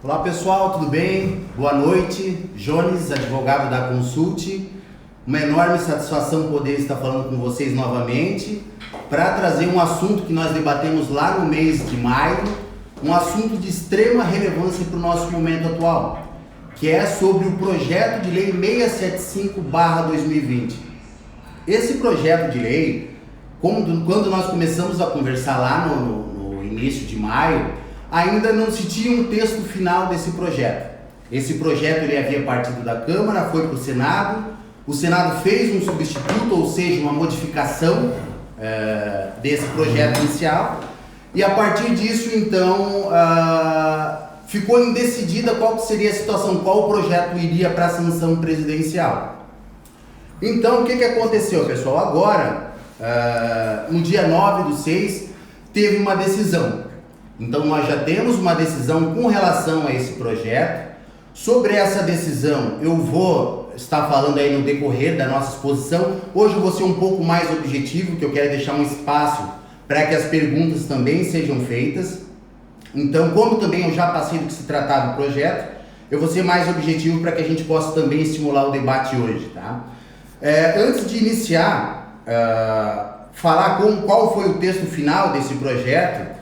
Olá pessoal, tudo bem? Boa noite, Jones, advogado da Consult. Uma enorme satisfação poder estar falando com vocês novamente para trazer um assunto que nós debatemos lá no mês de maio, um assunto de extrema relevância para o nosso momento atual, que é sobre o projeto de lei 675/2020. Esse projeto de lei, quando nós começamos a conversar lá no início de maio, ainda não se tinha um texto final desse projeto. Esse projeto ele havia partido da Câmara, foi para o Senado. O Senado fez um substituto, ou seja, uma modificação desse projeto inicial. E a partir disso, então, ficou indecidida qual seria a situação, qual projeto iria para a sanção presidencial. Então, o que aconteceu, pessoal? Agora, no dia 9/6, teve uma decisão. Então nós já temos uma decisão com relação a esse projeto. Sobre essa decisão eu vou estar falando aí no decorrer da nossa exposição. Hoje eu vou ser um pouco mais objetivo, que eu quero deixar um espaço para que as perguntas também sejam feitas. Então, como também eu já passei do que se tratava do projeto, eu vou ser mais objetivo para que a gente possa também estimular o debate hoje, tá? Antes de iniciar, falar qual foi o texto final desse projeto,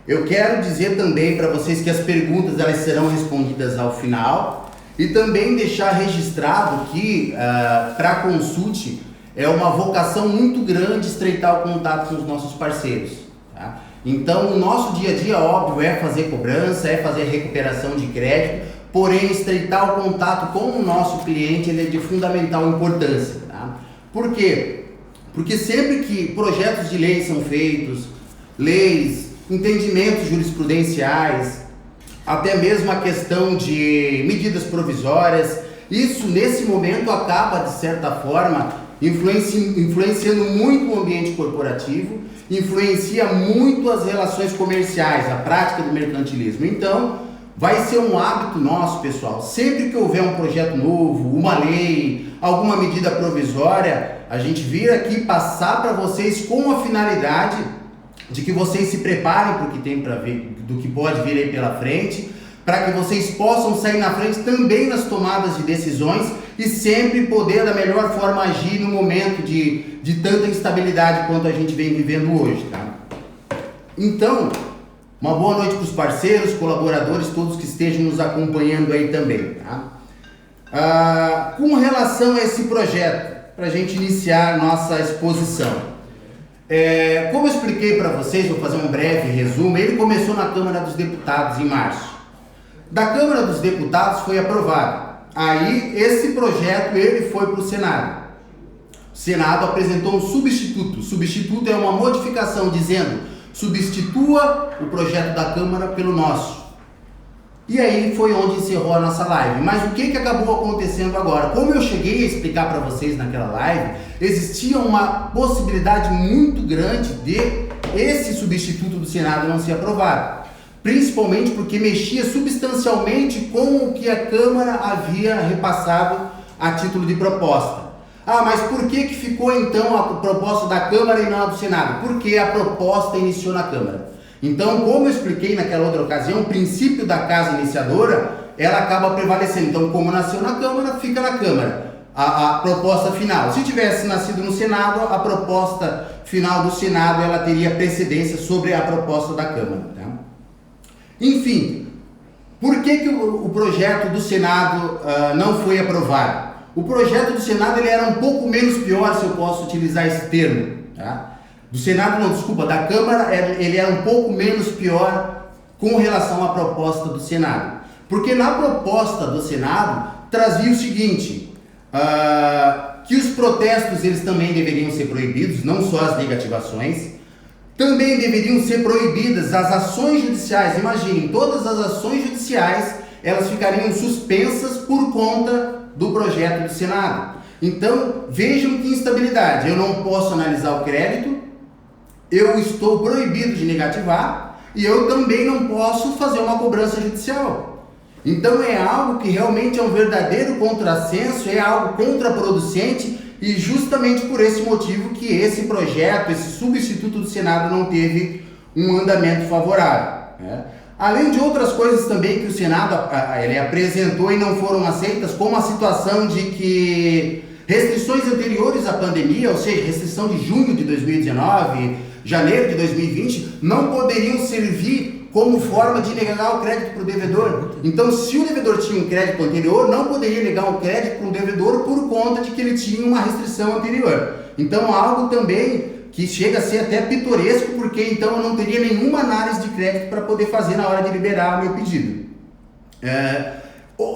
eu quero dizer também para vocês que as perguntas elas serão respondidas ao final e também deixar registrado que para a Consult é uma vocação muito grande estreitar o contato com os nossos parceiros, tá? Então o nosso dia a dia, óbvio, é fazer cobrança, é fazer recuperação de crédito, porém estreitar o contato com o nosso cliente ele é de fundamental importância, tá? Por quê? Porque sempre que projetos de lei são feitos, leis, entendimentos jurisprudenciais, até mesmo a questão de medidas provisórias, isso nesse momento acaba de certa forma influenciando muito o ambiente corporativo, influencia muito as relações comerciais, a prática do mercantilismo. Então vai ser um hábito nosso, pessoal, sempre que houver um projeto novo, uma lei, alguma medida provisória, a gente vir aqui passar para vocês com a finalidade de que vocês se preparem para o que tem para vir, do que pode vir aí pela frente, para que vocês possam sair na frente também nas tomadas de decisões e sempre poder da melhor forma agir no momento de tanta instabilidade quanto a gente vem vivendo hoje, tá? Então, uma boa noite para os parceiros, colaboradores, todos que estejam nos acompanhando aí também, tá? Com relação a esse projeto, para a gente iniciar nossa exposição, como eu expliquei para vocês, vou fazer um breve resumo. Ele começou na Câmara dos Deputados em março. Da Câmara dos Deputados foi aprovado. Aí esse projeto ele foi para o Senado. O Senado apresentou um substituto. O substituto é uma modificação dizendo: substitua o projeto da Câmara pelo nosso. E aí foi onde encerrou a nossa live. Mas o que acabou acontecendo agora? Como eu cheguei a explicar para vocês naquela live, existia uma possibilidade muito grande de esse substituto do Senado não ser aprovado. Principalmente porque mexia substancialmente com o que a Câmara havia repassado a título de proposta. Mas por que ficou então a proposta da Câmara e não a do Senado? Porque a proposta iniciou na Câmara. Então, como eu expliquei naquela outra ocasião, o princípio da casa iniciadora, ela acaba prevalecendo. Então, como nasceu na Câmara, fica na Câmara a proposta final. Se tivesse nascido no Senado, a proposta final do Senado, ela teria precedência sobre a proposta da Câmara, tá? Enfim, por que o projeto do Senado não foi aprovado? O projeto do Senado ele era um pouco menos pior, se eu posso utilizar esse termo, tá? Do Senado, não, desculpa, da Câmara, ele era um pouco menos pior com relação à proposta do Senado. Porque na proposta do Senado trazia o seguinte, que os protestos eles também deveriam ser proibidos, não só as negativações, também deveriam ser proibidas as ações judiciais. Imaginem, todas as ações judiciais, elas ficariam suspensas por conta do projeto do Senado. Então, vejam que instabilidade, eu não posso analisar o crédito, eu estou proibido de negativar e eu também não posso fazer uma cobrança judicial. Então é algo que realmente é um verdadeiro contrassenso, é algo contraproducente e justamente por esse motivo que esse projeto, esse substituto do Senado não teve um andamento favorável, né? Além de outras coisas também que o Senado ele apresentou e não foram aceitas, como a situação de que restrições anteriores à pandemia, ou seja, restrição de junho de 2019, janeiro de 2020, não poderiam servir como forma de negar o crédito para o devedor. Então, se o devedor tinha um crédito anterior, não poderia negar um crédito para o devedor por conta de que ele tinha uma restrição anterior. Então, algo também que chega a ser até pitoresco, porque então eu não teria nenhuma análise de crédito para poder fazer na hora de liberar o meu pedido.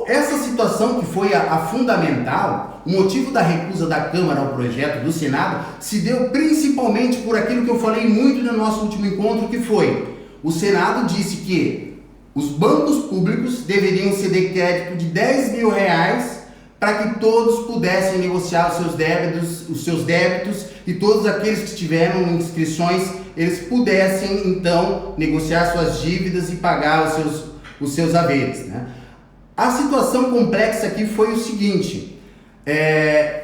Essa situação que foi a fundamental, o motivo da recusa da Câmara ao projeto do Senado, se deu principalmente por aquilo que eu falei muito no nosso último encontro, que foi: o Senado disse que os bancos públicos deveriam ceder crédito de R$10 mil para que todos pudessem negociar os seus débitos e todos aqueles que tiveram inscrições, eles pudessem então negociar suas dívidas e pagar os seus haveres, né? A situação complexa aqui foi o seguinte: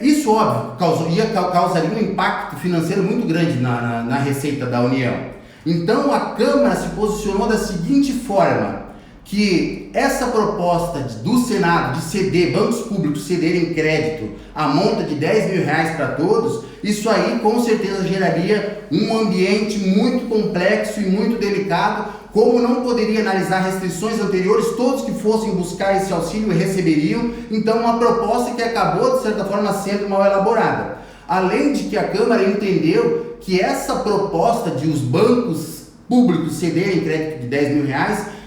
isso óbvio causaria um impacto financeiro muito grande na receita da União. Então a Câmara se posicionou da seguinte forma: que essa proposta do Senado de ceder, bancos públicos cederem crédito a monta de R$10 mil para todos, isso aí com certeza geraria um ambiente muito complexo e muito delicado. Como não poderia analisar restrições anteriores, todos que fossem buscar esse auxílio receberiam. Então, uma proposta que acabou, de certa forma, sendo mal elaborada. Além de que a Câmara entendeu que essa proposta de os bancos públicos cederem crédito de R$10 mil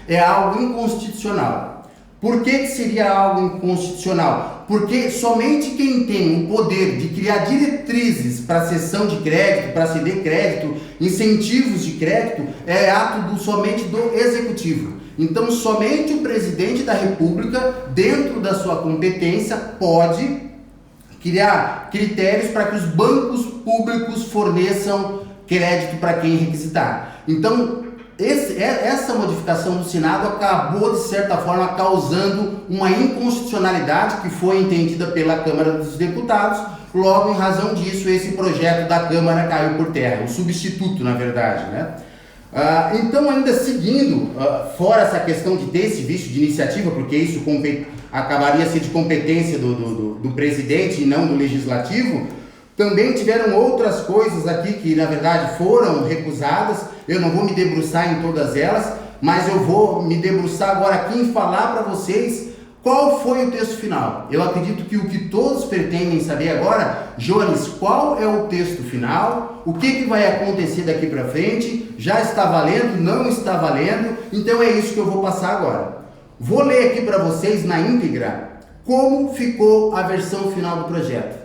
é algo inconstitucional. Por que seria algo inconstitucional? Porque somente quem tem o poder de criar diretrizes para cessão de crédito, para ceder crédito, incentivos de crédito, é ato somente do Executivo. Então, somente o Presidente da República, dentro da sua competência, pode criar critérios para que os bancos públicos forneçam crédito para quem requisitar. Então, essa modificação do Senado acabou, de certa forma, causando uma inconstitucionalidade que foi entendida pela Câmara dos Deputados. Logo, em razão disso, esse projeto da Câmara caiu por terra, o substituto, na verdade, né? Então, ainda seguindo, fora essa questão de ter esse vício de iniciativa, porque isso acabaria sendo de competência do presidente e não do legislativo, também tiveram outras coisas aqui que, na verdade, foram recusadas. Eu não vou me debruçar em todas elas, mas eu vou me debruçar agora aqui em falar para vocês qual foi o texto final. Eu acredito que o que todos pretendem saber agora: Jones, qual é o texto final? O que vai acontecer daqui para frente? Já está valendo? Não está valendo? Então é isso que eu vou passar agora. Vou ler aqui para vocês na íntegra como ficou a versão final do projeto.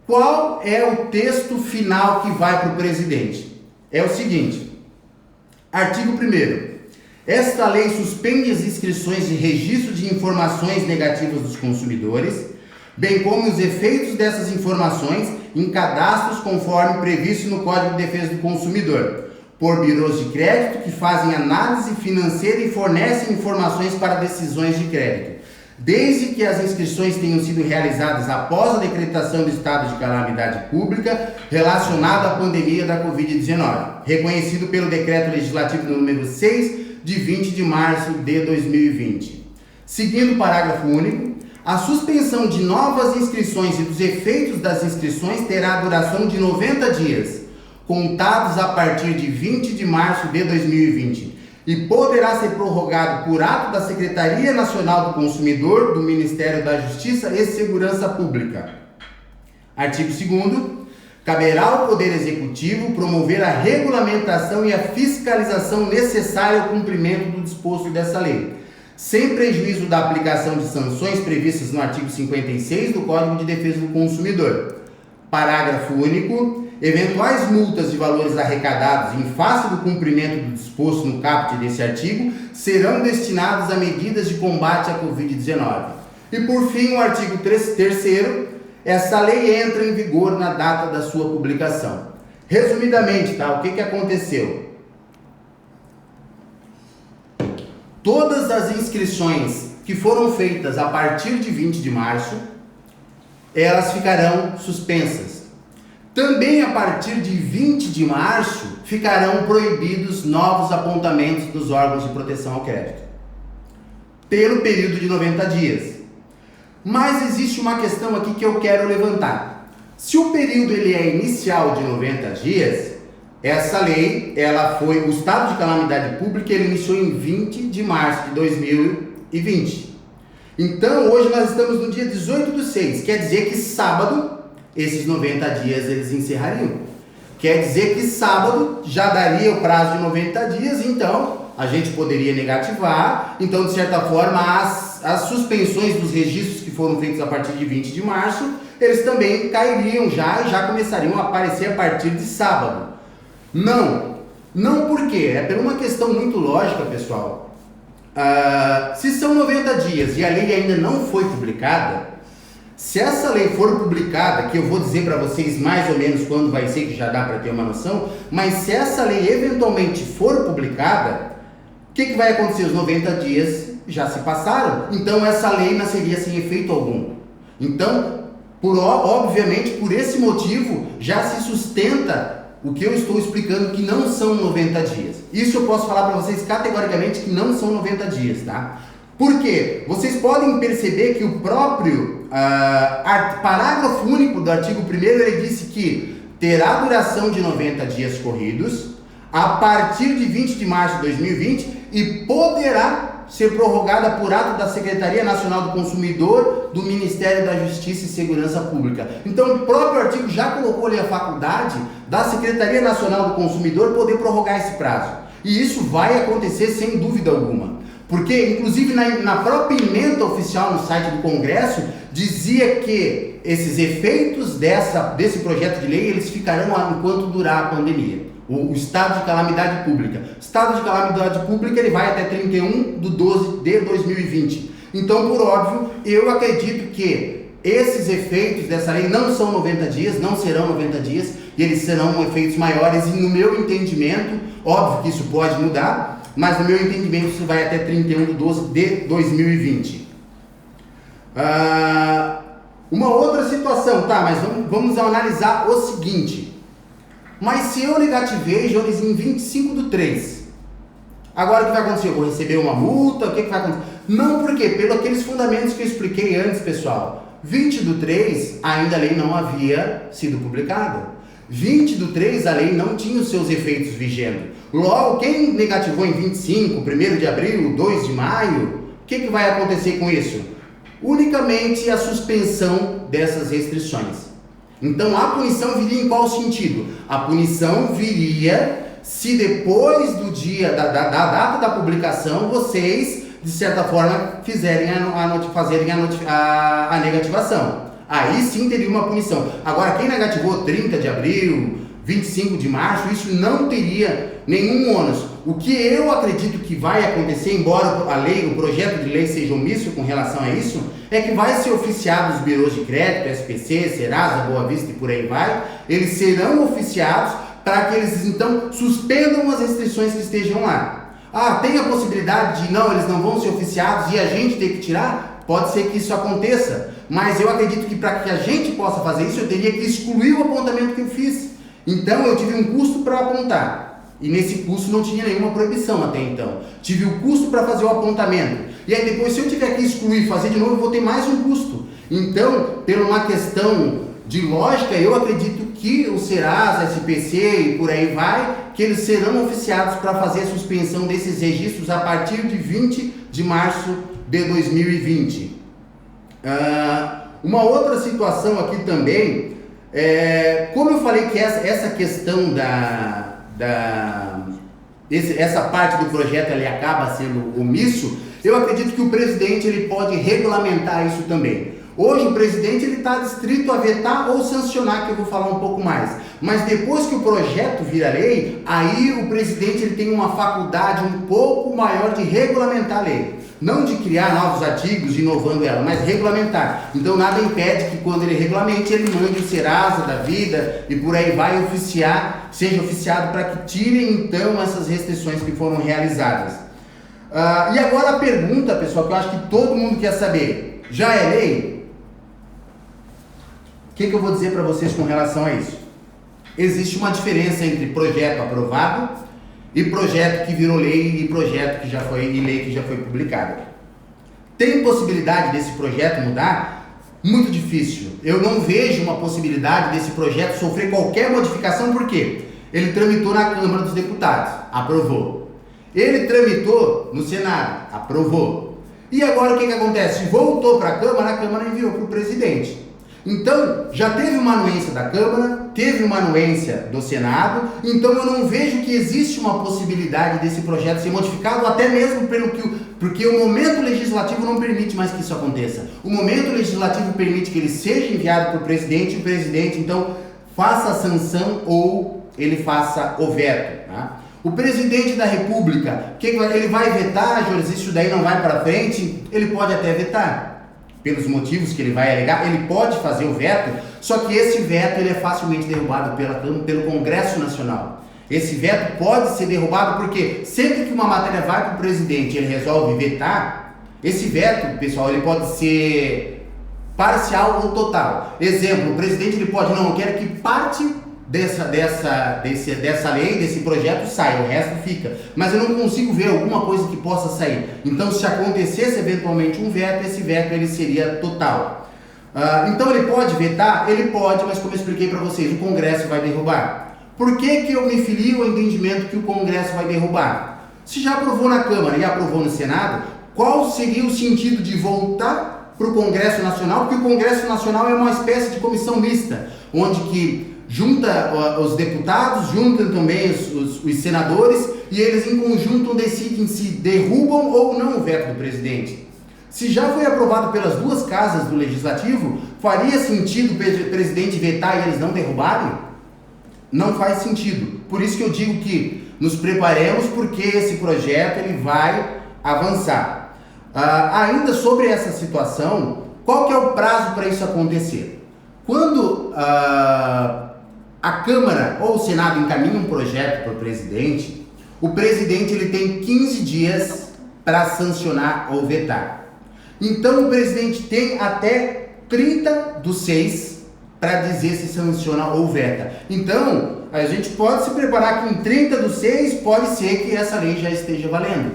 Qual é o texto final que vai para o presidente? É o seguinte: artigo 1º. Esta lei suspende as inscrições de registro de informações negativas dos consumidores, bem como os efeitos dessas informações em cadastros conforme previsto no Código de Defesa do Consumidor, por birôs de crédito que fazem análise financeira e fornecem informações para decisões de crédito, desde que as inscrições tenham sido realizadas após a decretação do estado de calamidade pública relacionado à pandemia da Covid-19, reconhecido pelo Decreto Legislativo número 6, de 20 de março de 2020. Seguindo o parágrafo único, a suspensão de novas inscrições e dos efeitos das inscrições terá duração de 90 dias, contados a partir de 20 de março de 2020, e poderá ser prorrogado por ato da Secretaria Nacional do Consumidor, do Ministério da Justiça e Segurança Pública. Artigo 2º. Caberá ao Poder Executivo promover a regulamentação e a fiscalização necessária ao cumprimento do disposto dessa lei, sem prejuízo da aplicação de sanções previstas no artigo 56 do Código de Defesa do Consumidor. Parágrafo único. Eventuais multas de valores arrecadados em face do cumprimento do disposto no caput desse artigo serão destinados a medidas de combate à Covid-19. E por fim, o artigo 3º. Essa lei entra em vigor na data da sua publicação. Resumidamente, tá? O que aconteceu? Todas as inscrições que foram feitas a partir de 20 de março, elas ficarão suspensas. Também a partir de 20 de março ficarão proibidos novos apontamentos dos órgãos de proteção ao crédito, pelo período de 90 dias. Mas existe uma questão aqui que eu quero levantar. Se o período ele é inicial de 90 dias, essa lei, o estado de calamidade pública, ele iniciou em 20 de março de 2020. Então, hoje nós estamos no dia 18/6, quer dizer que sábado, esses 90 dias eles encerrariam. Quer dizer que sábado já daria o prazo de 90 dias, então a gente poderia negativar. Então, de certa forma, as suspensões dos registros que foram feitos a partir de 20 de março, eles também cairiam já começariam a aparecer a partir de sábado. Não por quê? É por uma questão muito lógica, pessoal. Se são 90 dias e a lei ainda não foi publicada, se essa lei for publicada, que eu vou dizer para vocês mais ou menos quando vai ser, que já dá para ter uma noção, mas se essa lei eventualmente for publicada, o que vai acontecer? Os 90 dias já se passaram, então essa lei nasceria sem efeito algum. Então, obviamente, por esse motivo, já se sustenta o que eu estou explicando, que não são 90 dias. Isso eu posso falar para vocês categoricamente que não são 90 dias, tá? Por quê? Vocês podem perceber que o próprio parágrafo único do artigo 1º, ele disse que terá duração de 90 dias corridos a partir de 20 de março de 2020 e poderá ser prorrogada por ato da Secretaria Nacional do Consumidor, do Ministério da Justiça e Segurança Pública. Então, o próprio artigo já colocou ali a faculdade da Secretaria Nacional do Consumidor poder prorrogar esse prazo. E isso vai acontecer sem dúvida alguma. Porque, inclusive, na própria emenda oficial no site do Congresso, dizia que esses efeitos desse projeto de lei, eles ficarão enquanto durar a pandemia. O estado de calamidade pública. O estado de calamidade pública, ele vai até 31/12 de 2020. Então, por óbvio, eu acredito que esses efeitos dessa lei não são 90 dias, não serão 90 dias, e eles serão efeitos maiores, e no meu entendimento, óbvio que isso pode mudar, mas no meu entendimento isso vai até 31/12 de 2020. Uma outra situação, tá, mas vamos analisar o seguinte. Mas se eu negativei, Jones, em 25/3, agora o que vai acontecer? Eu vou receber uma multa? O que vai acontecer? Não, por quê? Pelos aqueles fundamentos que eu expliquei antes, pessoal. 20/3, ainda a lei não havia sido publicada. 20/3, a lei não tinha os seus efeitos vigendo. Logo, quem negativou em 25, 1º de abril, 2 de maio, o que vai acontecer com isso? Unicamente a suspensão dessas restrições. Então, a punição viria em qual sentido? A punição viria se depois do dia, da data da publicação, vocês, de certa forma, fazerem a negativação. Aí sim teria uma punição. Agora, quem negativou 30 de abril, 25 de março, isso não teria nenhum ônus. O que eu acredito que vai acontecer, embora o projeto de lei seja omisso com relação a isso, é que vai ser oficiado os birôs de crédito, SPC, Serasa, Boa Vista e por aí vai, eles serão oficiados para que eles então suspendam as restrições que estejam lá. Tem a possibilidade de eles não vão ser oficiados e a gente ter que tirar? Pode ser que isso aconteça, mas eu acredito que para que a gente possa fazer isso, eu teria que excluir o apontamento que eu fiz. Então eu tive um custo para apontar. E nesse custo não tinha nenhuma proibição até então. Tive o custo para fazer o apontamento. E aí depois, se eu tiver que excluir e fazer de novo, eu vou ter mais um custo. Então, por uma questão de lógica, eu acredito que o Serasa, SPC e por aí vai, que eles serão oficiados para fazer a suspensão desses registros a partir de 20 de março de 2020. Uma outra situação aqui também, como eu falei que essa questão essa parte do projeto ele acaba sendo omisso, eu acredito que o presidente ele pode regulamentar isso também. Hoje o presidente ele está restrito a vetar ou sancionar, que eu vou falar um pouco mais. Mas depois que o projeto vira lei, aí o presidente ele tem uma faculdade um pouco maior de regulamentar a lei. Não de criar novos artigos, inovando ela, mas regulamentar. Então nada impede que quando ele regulamente, ele mande o Serasa da vida e por aí vai seja oficiado para que tirem então essas restrições que foram realizadas. E agora a pergunta, pessoal, que eu acho que todo mundo quer saber, já é lei? O que eu vou dizer para vocês com relação a isso? existe uma diferença entre projeto aprovado e projeto que virou lei e projeto que já foi e lei que já foi publicada. Tem possibilidade desse projeto mudar? Muito difícil. Eu não vejo uma possibilidade desse projeto sofrer qualquer modificação, por quê? Ele tramitou na Câmara dos Deputados, aprovou. Ele tramitou no Senado, aprovou. E agora o que acontece? Voltou para a Câmara enviou para o presidente. Então, já teve uma anuência da Câmara, teve uma anuência do Senado, então eu não vejo que existe uma possibilidade desse projeto ser modificado, até mesmo porque o momento legislativo não permite mais que isso aconteça. O momento legislativo permite que ele seja enviado para o presidente, e o presidente, então, faça a sanção ou ele faça o veto. Tá? O presidente da República, ele vai vetar, Jorge, isso daí não vai para frente, ele pode até vetar. Pelos motivos que ele vai alegar, ele pode fazer o veto, só que esse veto ele é facilmente derrubado pelo Congresso Nacional. Esse veto pode ser derrubado porque sempre que uma matéria vai para o presidente e ele resolve vetar, esse veto, pessoal, ele pode ser parcial ou total. Exemplo, o presidente ele pode, não, eu quero que parte dessa lei, desse projeto saia, o resto fica. Mas eu não consigo ver alguma coisa que possa sair. Então, se acontecesse eventualmente um veto, esse veto ele seria total. Então, ele pode vetar? Ele pode, mas como eu expliquei para vocês, o Congresso vai derrubar. Por que eu me filio ao entendimento que o Congresso vai derrubar? Se já aprovou na Câmara e aprovou no Senado, qual seria o sentido de voltar para o Congresso Nacional? Porque o Congresso Nacional é uma espécie de comissão mista, onde que junta os deputados, juntam também os senadores e eles em conjunto decidem se derrubam ou não o veto do presidente. Se já foi aprovado pelas duas casas do Legislativo, faria sentido o presidente vetar e eles não derrubarem? Não faz sentido. Por isso que eu digo que nos preparemos porque esse projeto ele vai avançar. Ainda sobre essa situação, qual que é o prazo para isso acontecer? Quando a Câmara ou o Senado encaminha um projeto para o presidente ele tem 15 dias para sancionar ou vetar. Então o presidente tem até 30/6 para dizer se sanciona ou veta. Então a gente pode se preparar que em 30/6 pode ser que essa lei já esteja valendo.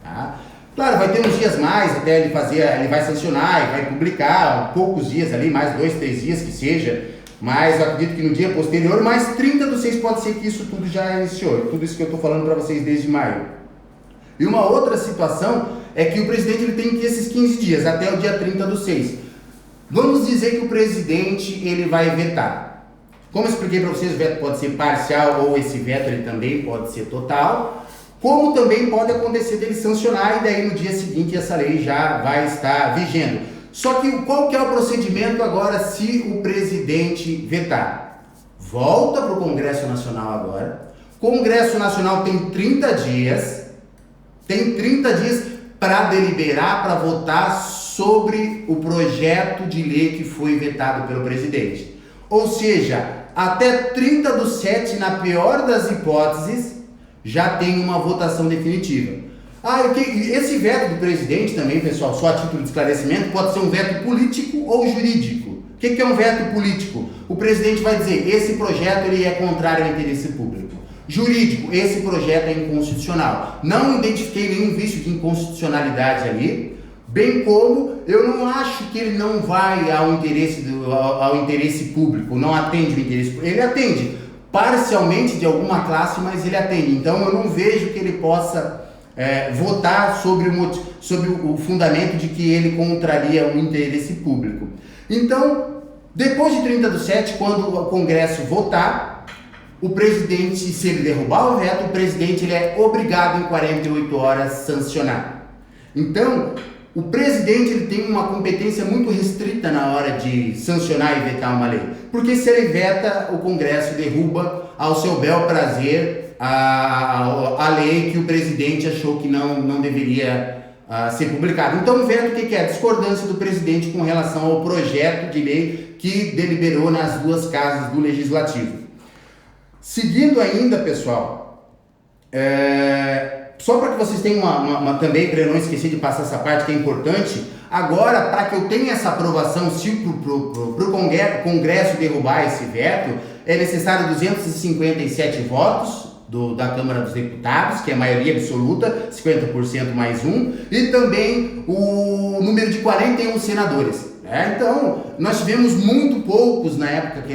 Tá? Claro, vai ter uns dias mais até ele vai sancionar e vai publicar, poucos dias ali, mais 2, 3 dias que seja. Mas eu acredito que no dia posterior, mais 30/6 pode ser que isso tudo já iniciou. Tudo isso que eu estou falando para vocês desde maio. E uma outra situação é que o presidente ele tem que esses 15 dias, até o dia 30/6. Vamos dizer que o presidente ele vai vetar. Como eu expliquei para vocês, o veto pode ser parcial ou esse veto ele também pode ser total. Como também pode acontecer dele sancionar e daí no dia seguinte essa lei já vai estar vigendo. Só que qual que é o procedimento agora se o presidente vetar? Volta para o Congresso Nacional agora. O Congresso Nacional tem 30 dias para deliberar, para votar sobre o projeto de lei que foi vetado pelo presidente. Ou seja, até 30/7, na pior das hipóteses, já tem uma votação definitiva. Esse veto do presidente também, pessoal, só a título de esclarecimento, pode ser um veto político ou jurídico. O que é um veto político? O presidente vai dizer, esse projeto ele é contrário ao interesse público. Jurídico, esse projeto é inconstitucional. Não identifiquei nenhum vício de inconstitucionalidade ali, bem como eu não acho que ele não vai ao interesse público, não atende o interesse público. Ele atende parcialmente de alguma classe, mas ele atende. Então eu não vejo que ele possa votar sobre o fundamento de que ele contraria o interesse público. Então, depois de 30/7, quando o Congresso votar, o presidente, se ele derrubar o veto, o presidente ele é obrigado em 48 horas sancionar. Então, o presidente ele tem uma competência muito restrita na hora de sancionar e vetar uma lei. Porque se ele veta, o Congresso derruba ao seu bel prazer a lei que o presidente achou que não deveria ser publicada. Então o veto o que é? Discordância do presidente com relação ao projeto de lei que deliberou nas duas casas do Legislativo. Seguindo ainda, pessoal, só para que vocês tenham também, para eu não esquecer de passar essa parte que é importante, agora, para que eu tenha essa aprovação, se para o Congresso derrubar esse veto, é necessário 257 votos da Câmara dos Deputados, que é a maioria absoluta, 50% mais um, e também o número de 41 senadores. Então, nós tivemos muito poucos na época que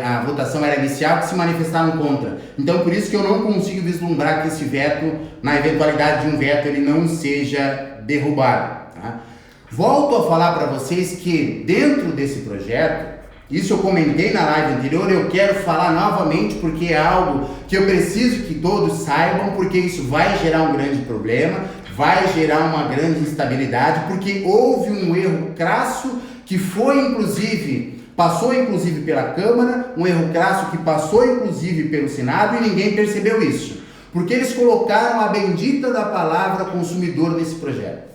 a votação era inicial que se manifestaram contra. Então, por isso que eu não consigo vislumbrar que esse veto, na eventualidade de um veto, ele não seja derrubado. Tá? Volto a falar para vocês que dentro desse projeto, isso eu comentei na live anterior, eu quero falar novamente porque é algo que eu preciso que todos saibam, porque isso vai gerar um grande problema, vai gerar uma grande instabilidade, porque houve um erro crasso que passou inclusive pela Câmara, um erro crasso que passou inclusive pelo Senado e ninguém percebeu isso, porque eles colocaram a bendita da palavra consumidor nesse projeto.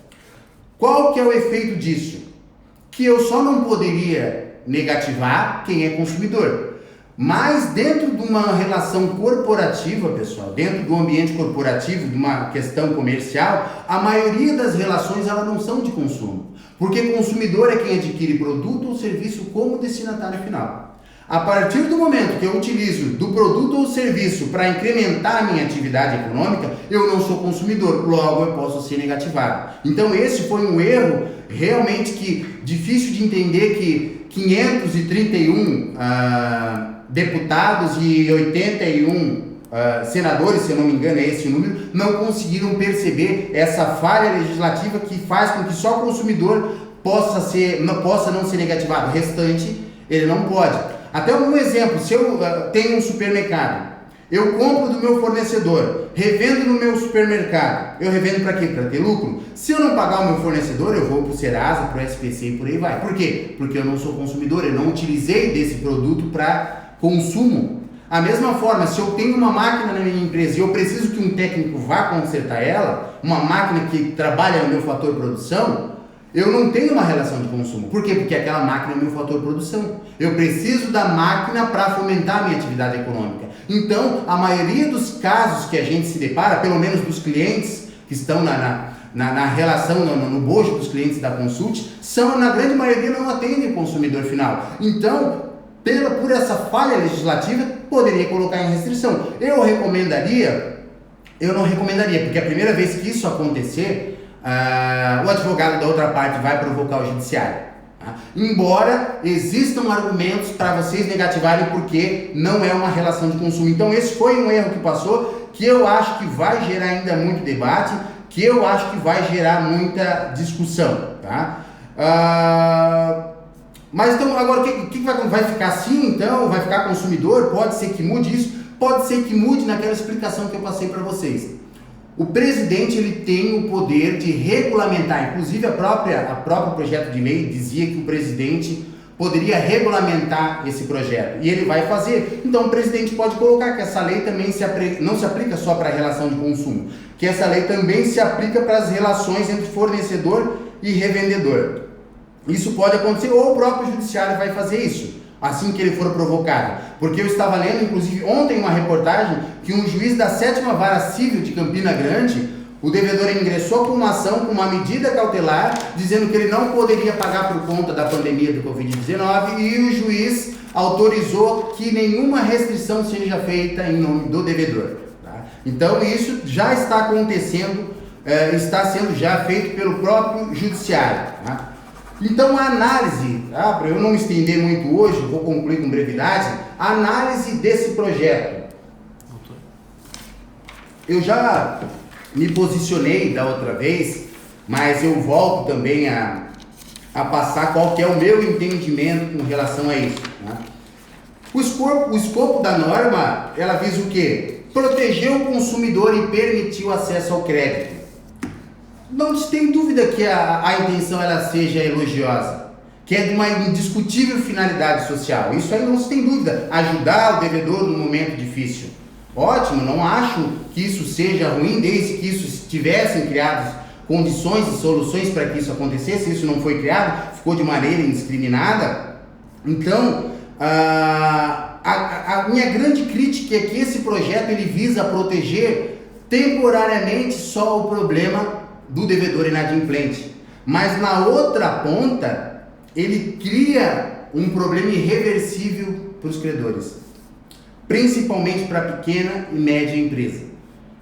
Qual que é o efeito disso? Que eu só não poderia negativar quem é consumidor. Mas dentro de uma relação corporativa, pessoal, dentro do ambiente corporativo, de uma questão comercial, a maioria das relações elas não são de consumo. Porque consumidor é quem adquire produto ou serviço como destinatário final. A partir do momento que eu utilizo do produto ou serviço para incrementar a minha atividade econômica, eu não sou consumidor, logo eu posso ser negativado. Então esse foi um erro realmente difícil de entender que 531 deputados e 81 senadores, se eu não me engano é esse o número, não conseguiram perceber essa falha legislativa que faz com que só o consumidor possa não ser negativado, o restante ele não pode. Até um exemplo, se eu tenho um supermercado, eu compro do meu fornecedor, revendo no meu supermercado, eu revendo para quê? Para ter lucro? Se eu não pagar o meu fornecedor, eu vou para o Serasa, para o SPC e por aí vai. Por quê? Porque eu não sou consumidor, eu não utilizei desse produto para consumo. A mesma forma, se eu tenho uma máquina na minha empresa e eu preciso que um técnico vá consertar ela, uma máquina que trabalha no meu fator produção, eu não tenho uma relação de consumo. Por quê? Porque aquela máquina é o meu fator produção. Eu preciso da máquina para fomentar a minha atividade econômica. Então, a maioria dos casos que a gente se depara, pelo menos dos clientes que estão na relação, no bojo dos clientes da Consult, na grande maioria não atendem o consumidor final. Então, por essa falha legislativa, poderia colocar em restrição. Eu não recomendaria, porque a primeira vez que isso acontecer, o advogado da outra parte vai provocar o judiciário. Tá? Embora existam argumentos para vocês negativarem porque não é uma relação de consumo. Então esse foi um erro que passou, que eu acho que vai gerar ainda muito debate, que eu acho que vai gerar muita discussão. Tá? Mas então agora o que vai ficar assim então? Vai ficar consumidor? Pode ser que mude isso? Pode ser que mude naquela explicação que eu passei para vocês. O presidente ele tem o poder de regulamentar, inclusive a própria projeto de lei dizia que o presidente poderia regulamentar esse projeto, e ele vai fazer. Então o presidente pode colocar que essa lei também não se aplica só para a relação de consumo, que essa lei também se aplica para as relações entre fornecedor e revendedor. Isso pode acontecer, ou o próprio judiciário vai fazer isso, assim que ele for provocado. Porque eu estava lendo, inclusive ontem, uma reportagem que um juiz da 7ª Vara Civil de Campina Grande, o devedor ingressou com uma ação, com uma medida cautelar, dizendo que ele não poderia pagar por conta da pandemia do Covid-19, e o juiz autorizou que nenhuma restrição seja feita em nome do devedor. Tá? Então isso já está acontecendo, está sendo já feito pelo próprio judiciário. Tá? Então a análise, para eu não me estender muito hoje, vou concluir com brevidade, a análise desse projeto. Eu já me posicionei da outra vez, mas eu volto também a passar qual que é o meu entendimento com relação a isso. Né? O escopo da norma, ela visa o quê? Proteger o consumidor e permitir o acesso ao crédito. Não se tem dúvida que a intenção ela seja elogiosa, que é de uma indiscutível finalidade social. Isso aí não se tem dúvida. Ajudar o devedor num momento difícil. Ótimo, não acho que isso seja ruim, desde que isso tivessem criadas condições e soluções para que isso acontecesse. Isso não foi criado, ficou de maneira indiscriminada. Então, a minha grande crítica é que esse projeto ele visa proteger temporariamente só o problema do devedor inadimplente, mas na outra ponta ele cria um problema irreversível para os credores. principalmente para pequena e média empresa.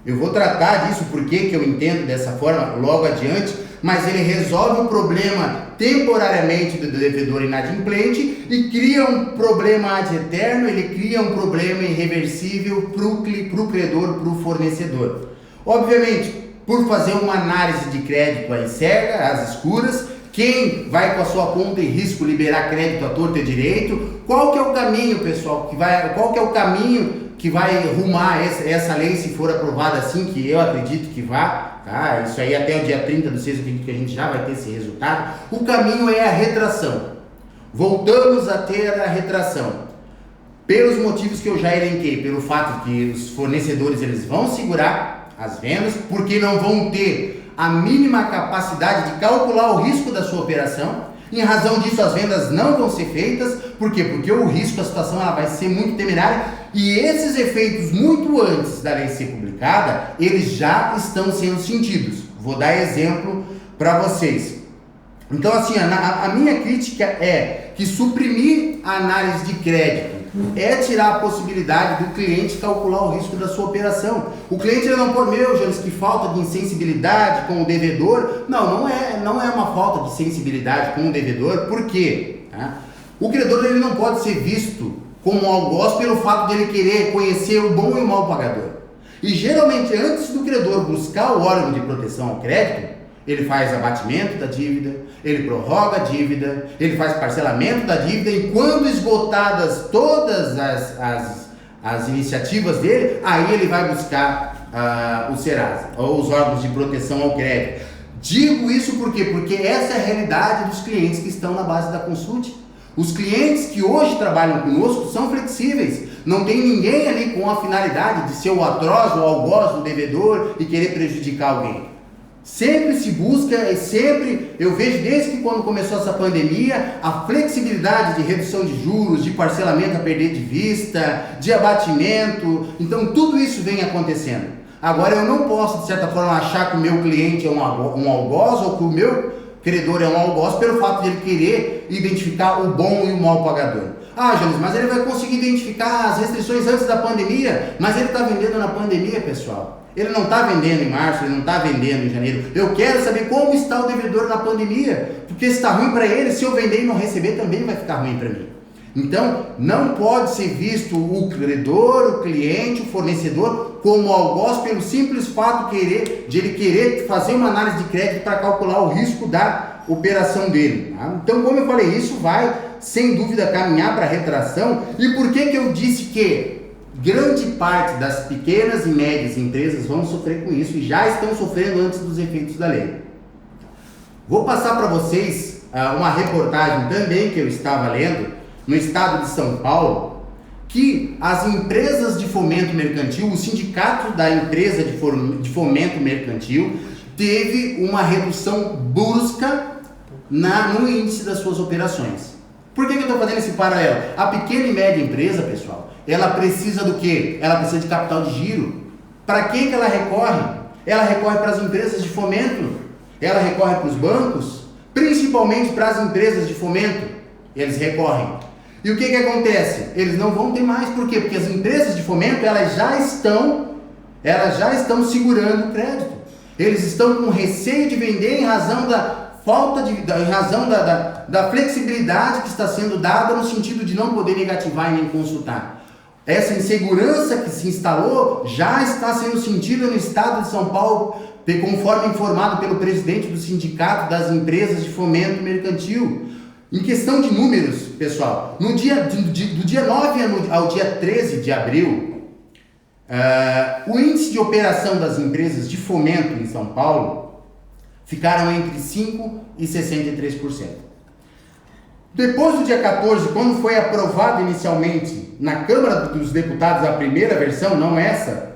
Eu vou tratar disso porque que eu entendo dessa forma logo adiante, mas ele resolve o problema temporariamente do devedor inadimplente e cria um problema ad eterno, ele cria um problema irreversível para o credor, para o fornecedor. Obviamente, por fazer uma análise de crédito aí cega, às escuras, quem vai com a sua conta em risco liberar crédito à torta e direito? Qual que é o caminho, pessoal? Qual que é o caminho que vai rumar essa lei, se for aprovada assim, que eu acredito que vá, tá? Isso aí até o dia 30 do 6, acredito que a gente já vai ter esse resultado. O caminho é a retração. Voltamos a ter a retração. Pelos motivos que eu já elenquei, pelo fato que os fornecedores eles vão segurar as vendas, porque não vão ter a mínima capacidade de calcular o risco da sua operação. Em razão disso, as vendas não vão ser feitas. Por quê? Porque o risco, a situação ela vai ser muito temerária e esses efeitos, muito antes da lei ser publicada, eles já estão sendo sentidos. Vou dar exemplo para vocês. Então, assim, a minha crítica é que suprimir a análise de crédito é tirar a possibilidade do cliente calcular o risco da sua operação. O cliente ele não pode, Jones, que falta de insensibilidade com o devedor. Não é uma falta de sensibilidade com o devedor. Por quê? O credor ele não pode ser visto como algoz pelo fato de ele querer conhecer o bom e o mau pagador. E geralmente, antes do credor buscar o órgão de proteção ao crédito, ele faz abatimento da dívida, ele prorroga a dívida, ele faz parcelamento da dívida e quando esgotadas todas as iniciativas dele, aí ele vai buscar o Serasa, ou os órgãos de proteção ao crédito. Digo isso por quê? Porque essa é a realidade dos clientes que estão na base da Consult. Os clientes que hoje trabalham conosco são flexíveis. Não tem ninguém ali com a finalidade de ser o atroz ou algoz do devedor e querer prejudicar alguém. Sempre se busca, eu vejo desde que quando começou essa pandemia, a flexibilidade de redução de juros, de parcelamento a perder de vista, de abatimento, então tudo isso vem acontecendo. Agora eu não posso, de certa forma, achar que o meu cliente é um algoz ou que o meu credor é um algoz pelo fato de ele querer identificar o bom e o mau pagador. Jones, mas ele vai conseguir identificar as restrições antes da pandemia, mas ele está vendendo na pandemia, pessoal. Ele não está vendendo em março, ele não está vendendo em janeiro. Eu quero saber como está o devedor na pandemia, porque se está ruim para ele, se eu vender e não receber, também vai ficar ruim para mim. Então, não pode ser visto o credor, o cliente, o fornecedor como algoz pelo simples fato de ele querer fazer uma análise de crédito para calcular o risco da operação dele. Tá? Então, como eu falei, isso vai, sem dúvida, caminhar para a retração. E por que eu disse que grande parte das pequenas e médias empresas vão sofrer com isso e já estão sofrendo antes dos efeitos da lei? Vou passar para vocês uma reportagem também que eu estava lendo no estado de São Paulo, que as empresas de fomento mercantil, o sindicato da empresa de fomento mercantil teve uma redução brusca no índice das suas operações. Por que eu estou fazendo esse paralelo? A pequena e média empresa, pessoal, ela precisa do quê? Ela precisa de capital de giro. Para quem que ela recorre? Ela recorre para as empresas de fomento, ela recorre para os bancos, principalmente para as empresas de fomento, eles recorrem. E o que acontece? Eles não vão ter mais, por quê? Porque as empresas de fomento, elas já estão segurando o crédito. Eles estão com receio de vender em razão da flexibilidade que está sendo dada no sentido de não poder negativar e nem consultar. Essa insegurança que se instalou já está sendo sentida no estado de São Paulo, conforme informado pelo presidente do Sindicato das Empresas de Fomento Mercantil. Em questão de números, pessoal, do dia 9 ao dia 13 de abril, o índice de operação das empresas de fomento em São Paulo ficaram entre 5% e 63%. Depois do dia 14, quando foi aprovado inicialmente na Câmara dos Deputados a primeira versão, não essa,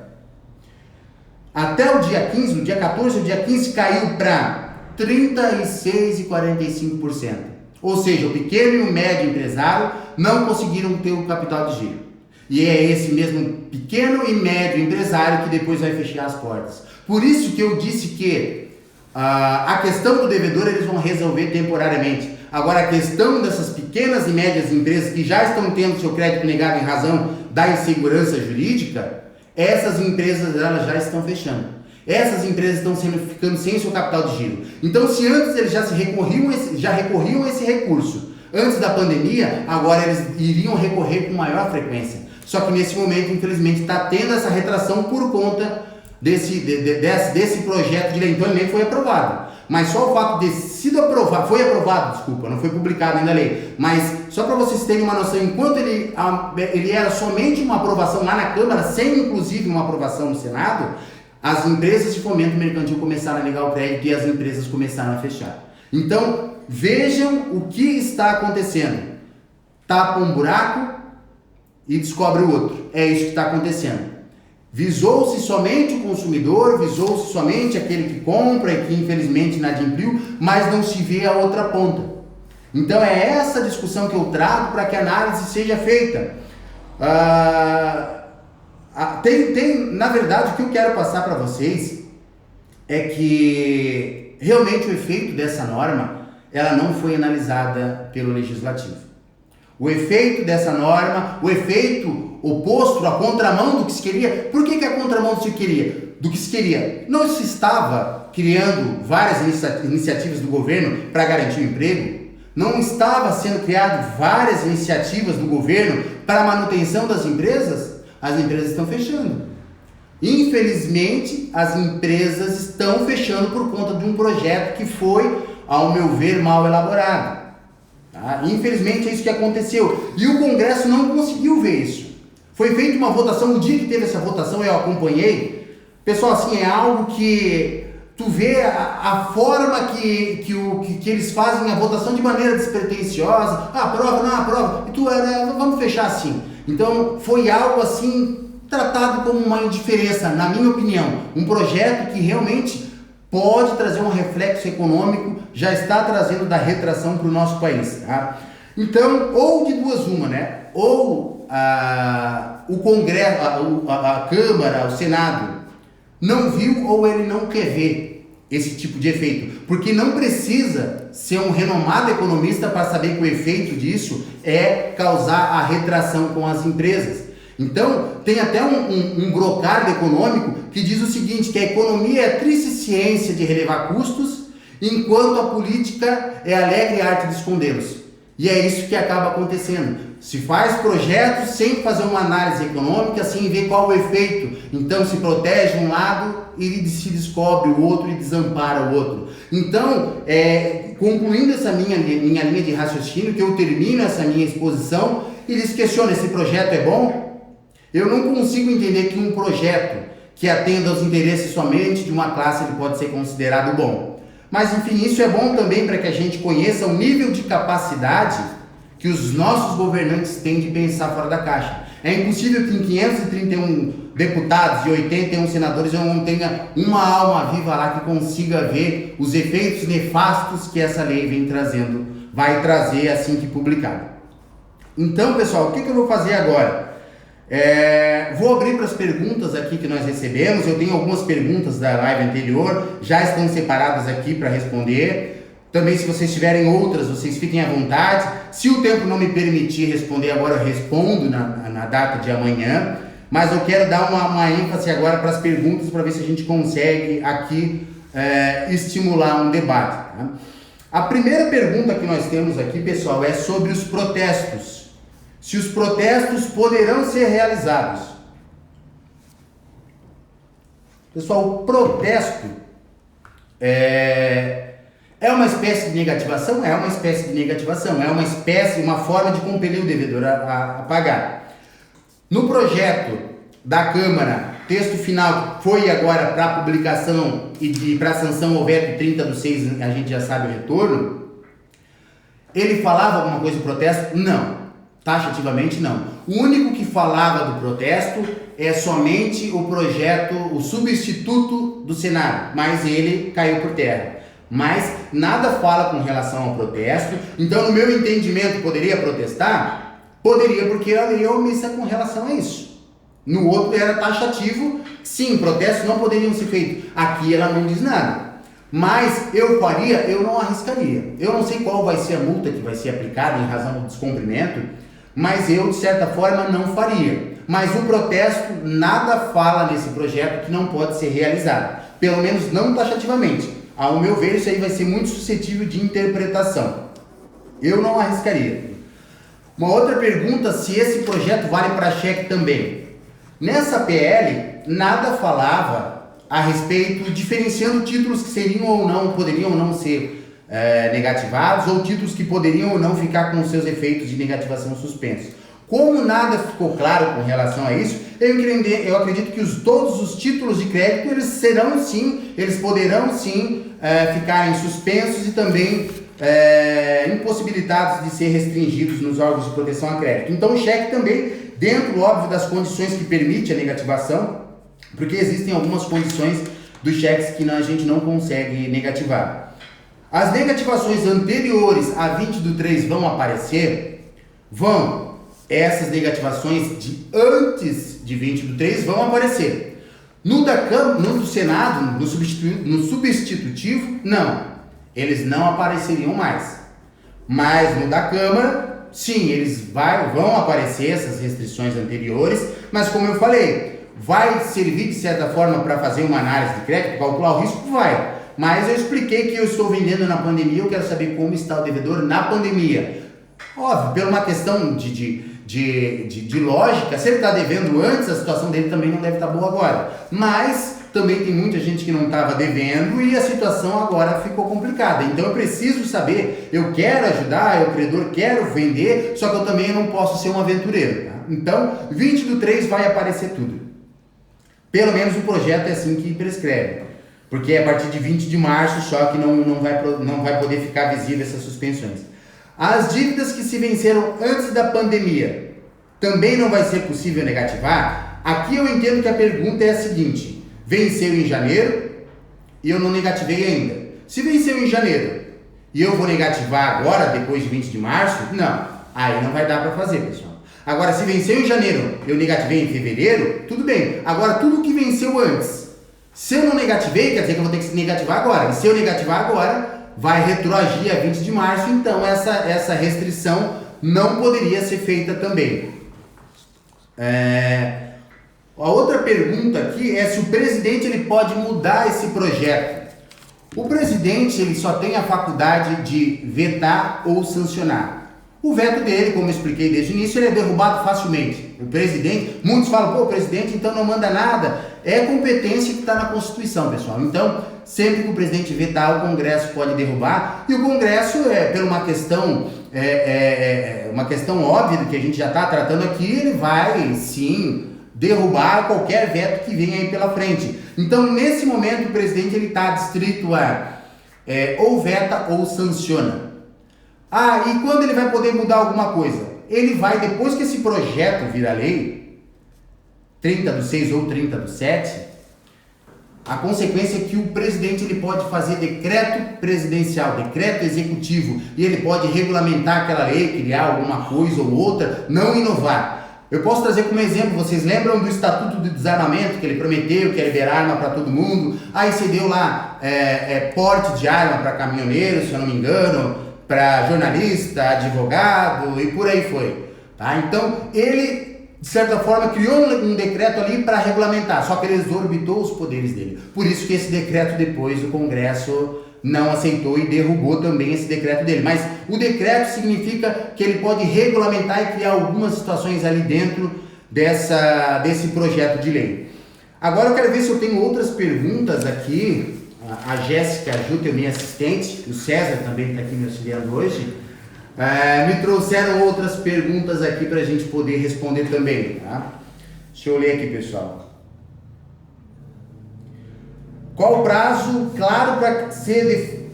até o dia 15, do dia 14 ao dia 15 caiu para 36% e 45%. Ou seja, o pequeno e o médio empresário não conseguiram ter o capital de giro. E é esse mesmo pequeno e médio empresário que depois vai fechar as portas. Por isso que eu disse que A questão do devedor eles vão resolver temporariamente. Agora, a questão dessas pequenas e médias empresas que já estão tendo seu crédito negado em razão da insegurança jurídica, essas empresas elas já estão fechando. Essas empresas estão ficando sem seu capital de giro. Então, se antes eles já recorriam a esse recurso, antes da pandemia, agora eles iriam recorrer com maior frequência. Só que nesse momento, infelizmente, está tendo essa retração por conta desse projeto de lei. Então, ele nem foi aprovado. Mas só o fato de sido aprovado, não foi publicado ainda a lei, mas só para vocês terem uma noção, enquanto ele era somente uma aprovação lá na Câmara, sem inclusive uma aprovação no Senado, as empresas de fomento mercantil começaram a negar o crédito e as empresas começaram a fechar. Então, vejam o que está acontecendo. Tapa um buraco e descobre o outro. É isso que está acontecendo. Visou-se somente o consumidor, visou-se somente aquele que compra e que infelizmente inadimpliu, mas não se vê a outra ponta. Então é essa discussão que eu trago para que a análise seja feita. Na verdade, o que eu quero passar para vocês é que realmente o efeito dessa norma, ela não foi analisada pelo Legislativo. O efeito dessa norma, o efeito oposto, a contramão do que se queria. Por que a contramão do que se queria? Não se estava criando várias iniciativas do governo para garantir o emprego? Não estava sendo criado várias iniciativas do governo para a manutenção das empresas? As empresas estão fechando. Infelizmente, as empresas estão fechando por conta de um projeto que foi, ao meu ver, mal elaborado. Tá? Infelizmente é isso que aconteceu. E o Congresso não conseguiu ver isso. Foi feita uma votação, no dia que teve essa votação eu acompanhei. Pessoal, assim, é algo que tu vê a forma que eles fazem a votação de maneira despretensiosa. Aprova, não aprova. E tu, vamos fechar assim. Então foi algo assim, tratado como uma indiferença, na minha opinião. Um projeto que realmente pode trazer um reflexo econômico, já está trazendo da retração para o nosso país. Tá? Então, ou de duas uma, né? Ou o Congresso, a Câmara, o Senado não viu ou ele não quer ver esse tipo de efeito. Porque não precisa ser um renomado economista para saber que o efeito disso é causar a retração com as empresas. Então, tem até um brocardo econômico que diz o seguinte, que a economia é a triste ciência de relevar custos, enquanto a política é a alegre arte de escondê-los. E é isso que acaba acontecendo. Se faz projetos sem fazer uma análise econômica, sem ver qual o efeito. Então, se protege um lado e se descobre o outro e desampara o outro. Então, concluindo essa minha linha de raciocínio, que eu termino essa minha exposição, eles questionam, esse projeto é bom? Eu não consigo entender que um projeto que atenda aos interesses somente de uma classe ele pode ser considerado bom. Mas enfim, isso é bom também para que a gente conheça o nível de capacidade que os nossos governantes têm de pensar fora da caixa. É impossível que em 531 deputados e 81 senadores eu não tenha uma alma viva lá que consiga ver os efeitos nefastos que essa lei vai trazer assim que publicada. Então, pessoal, o que eu vou fazer agora? Vou abrir para as perguntas aqui que nós recebemos. Eu tenho algumas perguntas da live anterior, já estão separadas aqui para responder. Também, se vocês tiverem outras, vocês fiquem à vontade. Se o tempo não me permitir responder agora, eu respondo na data de amanhã. Mas eu quero dar uma ênfase agora para as perguntas, para ver se a gente consegue aqui estimular um debate. Tá? A primeira pergunta que nós temos aqui, pessoal, é sobre os protestos. Se os protestos poderão ser realizados. Pessoal, o protesto é uma espécie de negativação? É uma espécie de negativação. É uma forma de compelir o devedor a pagar. No projeto da Câmara, texto final foi agora para publicação e para sanção ao veto 30/6, a gente já sabe o retorno. Ele falava alguma coisa do protesto? Não. Taxativamente não. O único que falava do protesto é somente o projeto, o substituto do Senado, mas ele caiu por terra. Mas nada fala com relação ao protesto. Então, no meu entendimento, poderia protestar? Poderia, porque a lei é omissa com relação a isso. No outro era taxativo, sim, protestos não poderiam ser feitos. Aqui ela não diz nada. Mas eu faria, eu não arriscaria. Eu não sei qual vai ser a multa que vai ser aplicada em razão do descumprimento, mas eu, de certa forma, não faria. Mas o protesto, nada fala nesse projeto que não pode ser realizado. Pelo menos não taxativamente. Ao meu ver, isso aí vai ser muito suscetível de interpretação. Eu não arriscaria. Uma outra pergunta, se esse projeto vale para cheque também. Nessa PL, nada falava a respeito, diferenciando títulos que seriam ou não, poderiam ou não ser negativados, ou títulos que poderiam ou não ficar com seus efeitos de negativação suspensos. Como nada ficou claro com relação a isso, eu acredito que todos os títulos de crédito, eles poderão sim ficarem suspensos e também impossibilitados de ser restringidos nos órgãos de proteção a crédito. Então o cheque também, dentro, óbvio, das condições que permite a negativação, porque existem algumas condições dos cheques que a gente não consegue negativar. As negativações anteriores a 20/3 vão aparecer? Vão. Essas negativações de antes de 20/3 vão aparecer. No do Senado, no substitutivo, não. Eles não apareceriam mais. Mas no da Câmara, sim, eles vão aparecer essas restrições anteriores, mas como eu falei, vai servir de certa forma para fazer uma análise de crédito, calcular o risco? Vai. Mas eu expliquei que eu estou vendendo na pandemia, eu quero saber como está o devedor na pandemia. Óbvio, por uma questão de lógica, se ele está devendo antes, a situação dele também não deve estar boa agora. Mas também tem muita gente que não estava devendo e a situação agora ficou complicada. Então eu preciso saber, eu quero ajudar, eu credor quero vender, só que eu também não posso ser um aventureiro. Tá? Então 20/3 vai aparecer tudo. Pelo menos o projeto é assim que prescreve. Porque é a partir de 20 de março só que não vai poder ficar visível essas suspensões. As dívidas que se venceram antes da pandemia, também não vai ser possível negativar? Aqui eu entendo que a pergunta é a seguinte: venceu em janeiro e eu não negativei ainda. Se venceu em janeiro e eu vou negativar agora, depois de 20 de março, não. Aí não vai dar para fazer, pessoal. Agora, se venceu em janeiro, eu negativei em fevereiro, tudo bem. Agora, tudo que venceu antes, se eu não negativei, quer dizer que eu vou ter que negativar agora. E se eu negativar agora, vai retroagir a 20 de março, então essa restrição não poderia ser feita também. A outra pergunta aqui é se o presidente ele pode mudar esse projeto. O presidente ele só tem a faculdade de vetar ou sancionar. O veto dele, como eu expliquei desde o início, ele é derrubado facilmente. O presidente, muitos falam, pô, o presidente então não manda nada. É competência que está na Constituição, pessoal. Então, sempre que o presidente vetar, o Congresso pode derrubar. E o Congresso, por uma questão óbvia que a gente já está tratando aqui, ele vai, sim, derrubar qualquer veto que venha aí pela frente. Então, nesse momento, o presidente está adstrito a ou veta ou sanciona. E quando ele vai poder mudar alguma coisa? Ele vai, depois que esse projeto virar lei, 30/6 ou 30/7, a consequência é que o presidente ele pode fazer decreto presidencial, decreto executivo, e ele pode regulamentar aquela lei, criar alguma coisa ou outra, não inovar. Eu posso trazer como exemplo, vocês lembram do Estatuto do Desarmamento, que ele prometeu que ia liberar arma para todo mundo, aí você deu lá porte de arma para caminhoneiro, se eu não me engano, para jornalista, advogado e por aí foi. Tá? Então, ele, de certa forma, criou um decreto ali para regulamentar, só que ele exorbitou os poderes dele. Por isso que esse decreto depois o Congresso não aceitou e derrubou também esse decreto dele. Mas o decreto significa que ele pode regulamentar e criar algumas situações ali dentro desse projeto de lei. Agora eu quero ver se eu tenho outras perguntas aqui. A Jéssica Juter, minha assistente, o César também está aqui me auxiliando hoje, me trouxeram outras perguntas aqui para a gente poder responder também. Tá? Deixa eu ler aqui, pessoal. Qual prazo claro para ser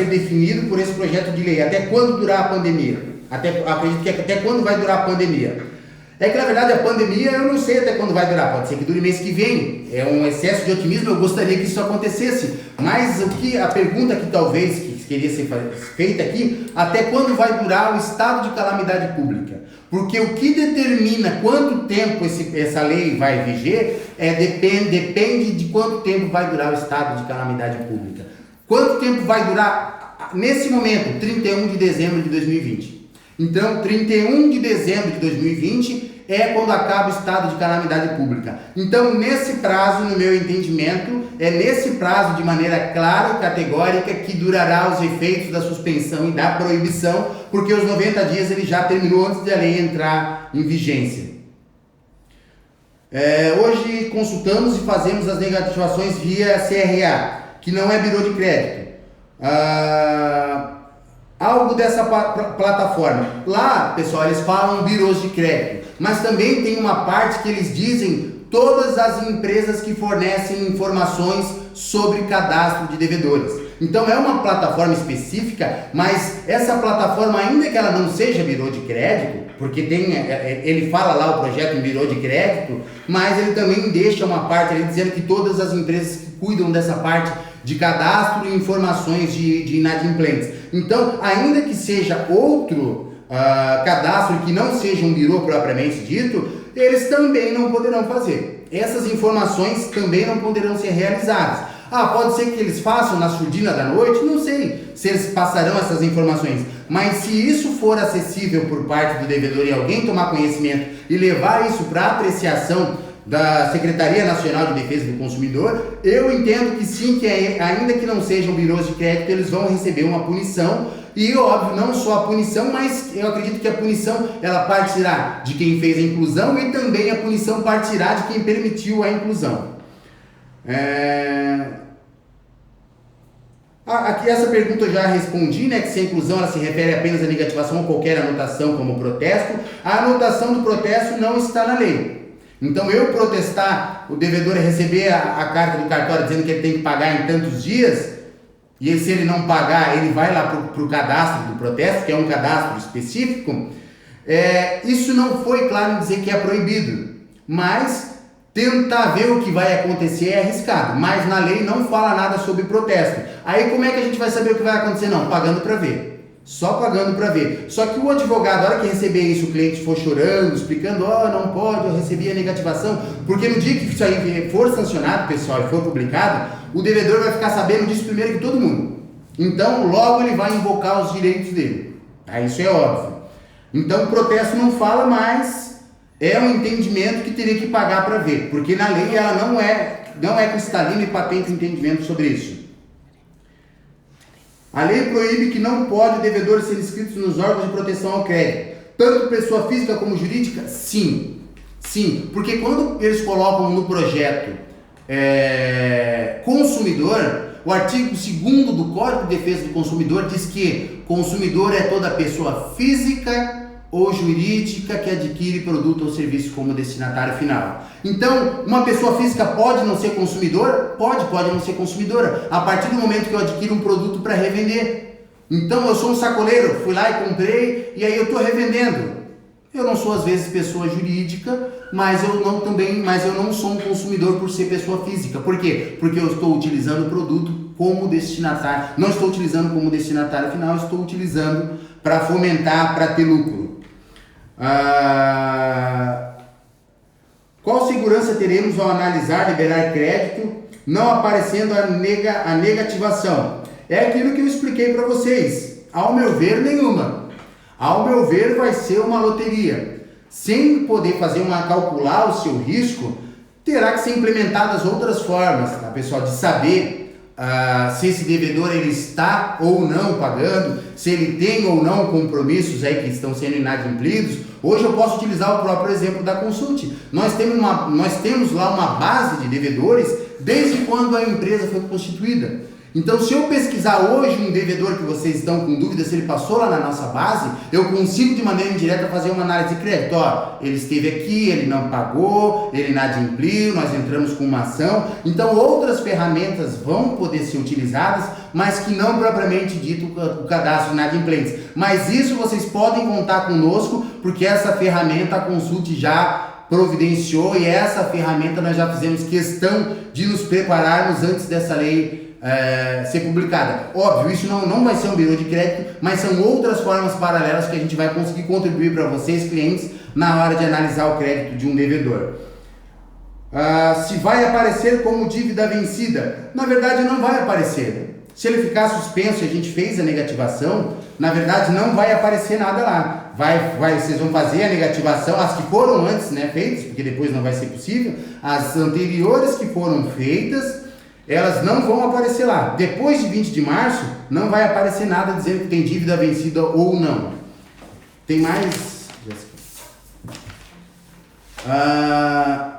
definido por esse projeto de lei? Até quando durar a pandemia? Acredito que até quando vai durar a pandemia? É que na verdade a pandemia eu não sei até quando vai durar, pode ser que dure mês que vem, é um excesso de otimismo, eu gostaria que isso acontecesse, mas a pergunta que talvez que queria ser feita aqui, até quando vai durar o estado de calamidade pública? Porque o que determina quanto tempo essa lei vai viger depende de quanto tempo vai durar o estado de calamidade pública. Quanto tempo vai durar, nesse momento, 31 de dezembro de 2020. Então, 31 de dezembro de 2020 é quando acaba o estado de calamidade pública. Então, nesse prazo, no meu entendimento, é nesse prazo, de maneira clara e categórica, que durará os efeitos da suspensão e da proibição, porque os 90 dias ele já terminou antes de a lei entrar em vigência. Hoje consultamos e fazemos as negativações via CRA, que não é birô de crédito. Algo dessa plataforma. Lá, pessoal, eles falam birôs de crédito, mas também tem uma parte que eles dizem todas as empresas que fornecem informações sobre cadastro de devedores. Então é uma plataforma específica, mas essa plataforma, ainda que ela não seja birô de crédito, porque ele fala lá o projeto em birô de crédito, mas ele também deixa uma parte ali dizendo que todas as empresas que cuidam dessa parte de cadastro e informações de inadimplentes. Então, ainda que seja outro cadastro que não seja um birô propriamente dito, eles também não poderão fazer. Essas informações também não poderão ser realizadas. Pode ser que eles façam na surdina da noite, não sei se eles passarão essas informações, mas se isso for acessível por parte do devedor e alguém tomar conhecimento e levar isso para apreciação da Secretaria Nacional de Defesa do Consumidor, eu entendo que sim, que ainda que não sejam birôs de crédito, eles vão receber uma punição. E óbvio, não só a punição, mas eu acredito que a punição ela partirá de quem fez a inclusão e também a punição partirá de quem permitiu a inclusão. Aqui essa pergunta eu já respondi, né, que se a inclusão ela se refere apenas à negativação ou qualquer anotação como protesto. A anotação do protesto não está na lei. Então eu protestar, o devedor receber a carta do cartório dizendo que ele tem que pagar em tantos dias, e se ele não pagar, ele vai lá para o cadastro do protesto, que é um cadastro específico, isso não foi claro em dizer que é proibido, mas tentar ver o que vai acontecer é arriscado, mas na lei não fala nada sobre protesto. Aí como é que a gente vai saber o que vai acontecer? Não, pagando para ver. Só pagando para ver. Só que o advogado, na hora que receber isso, o cliente for chorando, explicando, não pode, eu recebi a negativação, porque no dia que isso aí for sancionado, pessoal, e for publicado, o devedor vai ficar sabendo disso primeiro que todo mundo. Então, logo ele vai invocar os direitos dele. Isso é óbvio. Então, o protesto não fala, mas é um entendimento que teria que pagar para ver, porque na lei ela não é cristalina e patente o entendimento sobre isso. A lei proíbe que não pode o devedor ser inscrito nos órgãos de proteção ao crédito, tanto pessoa física como jurídica? Sim, porque quando eles colocam no projeto consumidor, o artigo 2º do Código de Defesa do Consumidor diz que consumidor é toda pessoa física ou jurídica que adquire produto ou serviço como destinatário final. Então, uma pessoa física pode não ser consumidora? Pode não ser consumidora, a partir do momento que eu adquiro um produto para revender. Então, eu sou um sacoleiro, fui lá e comprei, e aí eu estou revendendo. Eu não sou, às vezes, pessoa jurídica, mas eu não sou um consumidor por ser pessoa física. Por quê? Porque eu estou utilizando o produto como destinatário. Não estou utilizando como destinatário final, estou utilizando para fomentar, para ter lucro. Qual segurança teremos ao analisar, liberar crédito, não aparecendo a negativação? É aquilo que eu expliquei para vocês. Ao meu ver, nenhuma. Ao meu ver, vai ser uma loteria. Sem poder calcular o seu risco, terá que ser implementadas outras formas, tá, pessoal, de saber se esse devedor ele está ou não pagando, se ele tem ou não compromissos aí que estão sendo inadimplidos. Hoje eu posso utilizar o próprio exemplo da Consult. Nós temos lá uma base de devedores desde quando a empresa foi constituída. Então, se eu pesquisar hoje um devedor que vocês estão com dúvida se ele passou lá na nossa base, eu consigo de maneira indireta fazer uma análise de crédito. Ele esteve aqui, ele não pagou, ele inadimpliu, nós entramos com uma ação. Então, outras ferramentas vão poder ser utilizadas, mas que não propriamente dito o cadastro de inadimplentes. Mas isso vocês podem contar conosco, porque essa ferramenta a Consult já providenciou, e essa ferramenta nós já fizemos questão de nos prepararmos antes dessa lei ser publicada. Óbvio, isso não vai ser um birô de crédito, mas são outras formas paralelas que a gente vai conseguir contribuir para vocês, clientes, na hora de analisar o crédito de um devedor. Se vai aparecer como dívida vencida, na verdade não vai aparecer. Se ele ficar suspenso e a gente fez a negativação, na verdade não vai aparecer nada lá. Vocês vão fazer a negativação, as que foram antes, né, feitas, porque depois não vai ser possível, as anteriores que foram feitas, elas não vão aparecer lá. Depois de 20 de março, não vai aparecer nada dizendo que tem dívida vencida ou não. Tem mais...